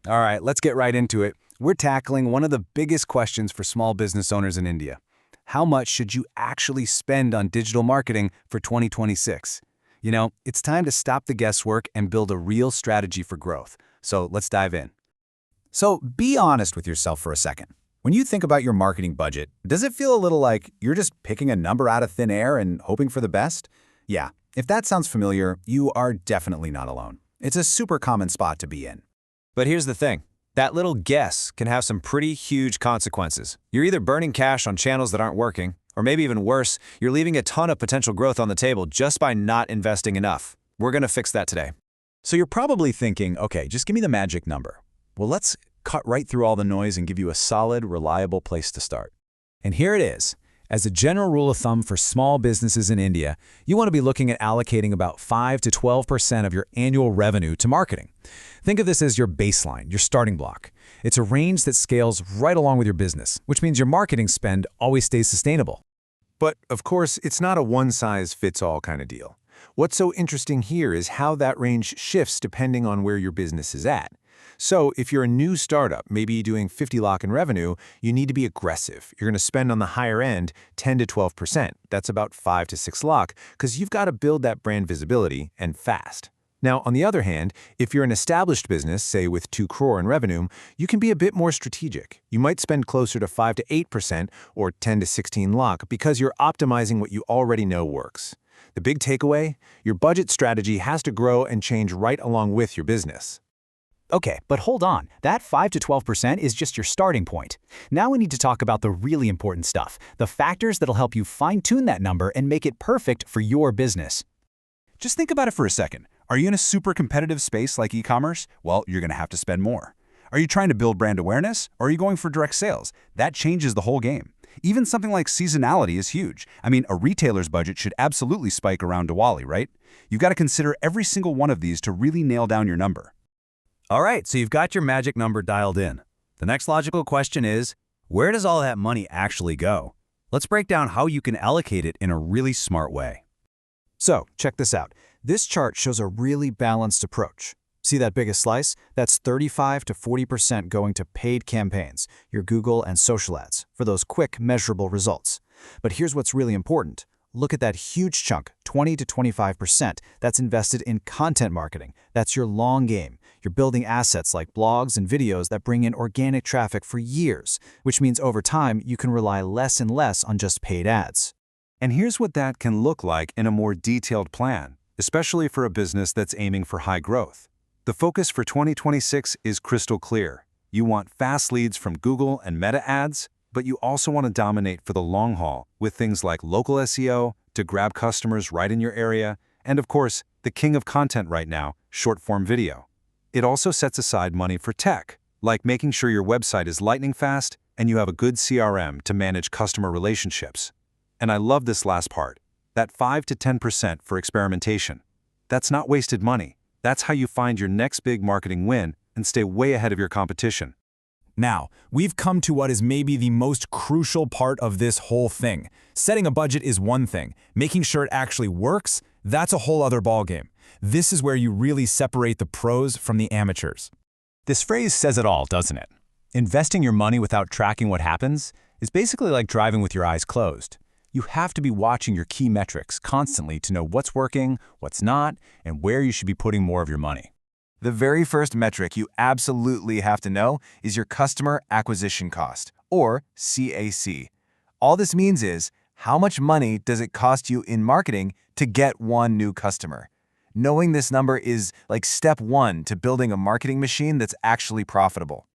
All right, let's get right into it. We're tackling one of the biggest questions for small business owners in India. How much should you actually spend on digital marketing for 2026? It's time to stop the guesswork and build a real strategy for growth. So let's dive in. So be honest with yourself for a second. When you think about your marketing budget, does it feel a little like you're just picking a number out of thin air and hoping for the best? Yeah, if that sounds familiar, you are definitely not alone. It's a super common spot to be in. But here's the thing. That little guess can have some pretty huge consequences. You're either burning cash on channels that aren't working, or maybe even worse, you're leaving a ton of potential growth on the table just by not investing enough. We're going to fix that today. So you're probably thinking, okay, just give me the magic number. Well, let's cut right through all the noise and give you a solid, reliable place to start. And here it is. As a general rule of thumb for small businesses in India, you want to be looking at allocating about 5 to 12% of your annual revenue to marketing. Think of this as your baseline, your starting block. It's a range that scales right along with your business, which means your marketing spend always stays sustainable. But, of course, it's not a one-size-fits-all kind of deal. What's so interesting here is how that range shifts depending on where your business is at. So if you're a new startup, maybe doing 50 lakh in revenue, you need to be aggressive. You're going to spend on the higher end 10 to 12%. That's about 5 to 6 lakh, because you've got to build that brand visibility and fast. Now, on the other hand, if you're an established business, say with 2 crore in revenue, you can be a bit more strategic. You might spend closer to 5 to 8% or 10 to 16 lakh because you're optimizing what you already know works. The big takeaway? Your budget strategy has to grow and change right along with your business. Okay, but hold on. That 5 to 12% is just your starting point. Now we need to talk about the really important stuff, the factors that'll help you fine-tune that number and make it perfect for your business. Just think about it for a second. Are you in a super competitive space like e-commerce? Well, you're going to have to spend more. Are you trying to build brand awareness, or are you going for direct sales? That changes the whole game. Even something like seasonality is huge. I mean, a retailer's budget should absolutely spike around Diwali, right? You've got to consider every single one of these to really nail down your number. All right, so you've got your magic number dialed in. The next logical question is, where does all that money actually go? Let's break down how you can allocate it in a really smart way. So, check this out. This chart shows a really balanced approach. See that biggest slice? That's 35 to 40% going to paid campaigns, your Google and social ads, for those quick, measurable results. But here's what's really important. Look at that huge chunk, 20 to 25%, that's invested in content marketing. That's your long game. You're building assets like blogs and videos that bring in organic traffic for years, which means over time you can rely less and less on just paid ads. And here's what that can look like in a more detailed plan, especially for a business that's aiming for high growth. The focus for 2026 is crystal clear. You want fast leads from Google and Meta ads, but you also want to dominate for the long haul with things like local SEO to grab customers right in your area, and of course, the king of content right now, short-form video. It also sets aside money for tech, like making sure your website is lightning fast and you have a good CRM to manage customer relationships. And I love this last part, that 5 to 10% for experimentation. That's not wasted money. That's how you find your next big marketing win and stay way ahead of your competition. Now, we've come to what is maybe the most crucial part of this whole thing. Setting a budget is one thing. Making sure it actually works, that's a whole other ballgame. This is where you really separate the pros from the amateurs. This phrase says it all, doesn't it? Investing your money without tracking what happens is basically like driving with your eyes closed. You have to be watching your key metrics constantly to know what's working, what's not, and where you should be putting more of your money. The very first metric you absolutely have to know is your customer acquisition cost, or CAC. All this means is, how much money does it cost you in marketing to get one new customer? Knowing this number is like step 1 to building a marketing machine that's actually profitable.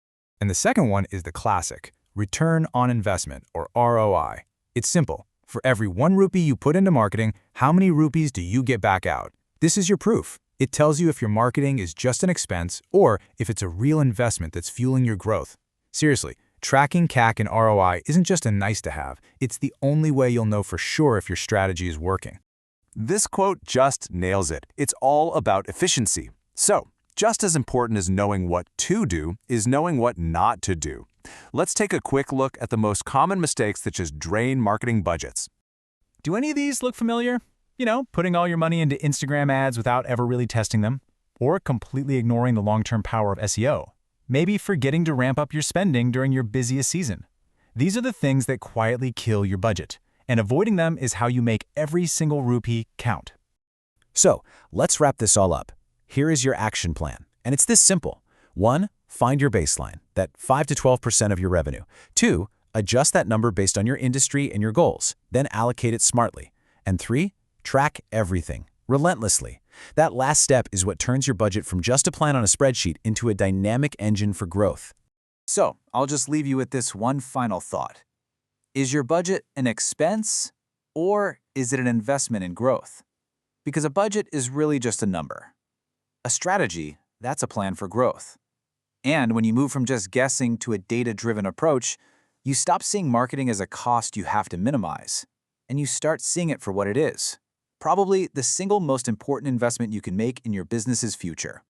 And the second one is the classic, return on investment, or ROI. It's simple. For every 1 rupee you put into marketing, how many rupees do you get back out? This is your proof. It tells you if your marketing is just an expense or if it's a real investment that's fueling your growth. Seriously, tracking CAC and ROI isn't just a nice to have, it's the only way you'll know for sure if your strategy is working. This quote just nails it. It's all about efficiency. So, just as important as knowing what to do is knowing what not to do. Let's take a quick look at the most common mistakes that just drain marketing budgets. Do any of these look familiar? Putting all your money into Instagram ads without ever really testing them, or completely ignoring the long-term power of SEO. Maybe forgetting to ramp up your spending during your busiest season. These are the things that quietly kill your budget, and avoiding them is how you make every single rupee count. So, let's wrap this all up. Here is your action plan, and it's this simple. 1. Find your baseline, that 5 to 12% of your revenue. 2. Adjust that number based on your industry and your goals, then allocate it smartly. And 3. Track everything, relentlessly. That last step is what turns your budget from just a plan on a spreadsheet into a dynamic engine for growth. So, I'll just leave you with this one final thought. Is your budget an expense, or is it an investment in growth? Because a budget is really just a number. A strategy, that's a plan for growth. And when you move from just guessing to a data-driven approach, you stop seeing marketing as a cost you have to minimize, and you start seeing it for what it is. Probably the single most important investment you can make in your business's future.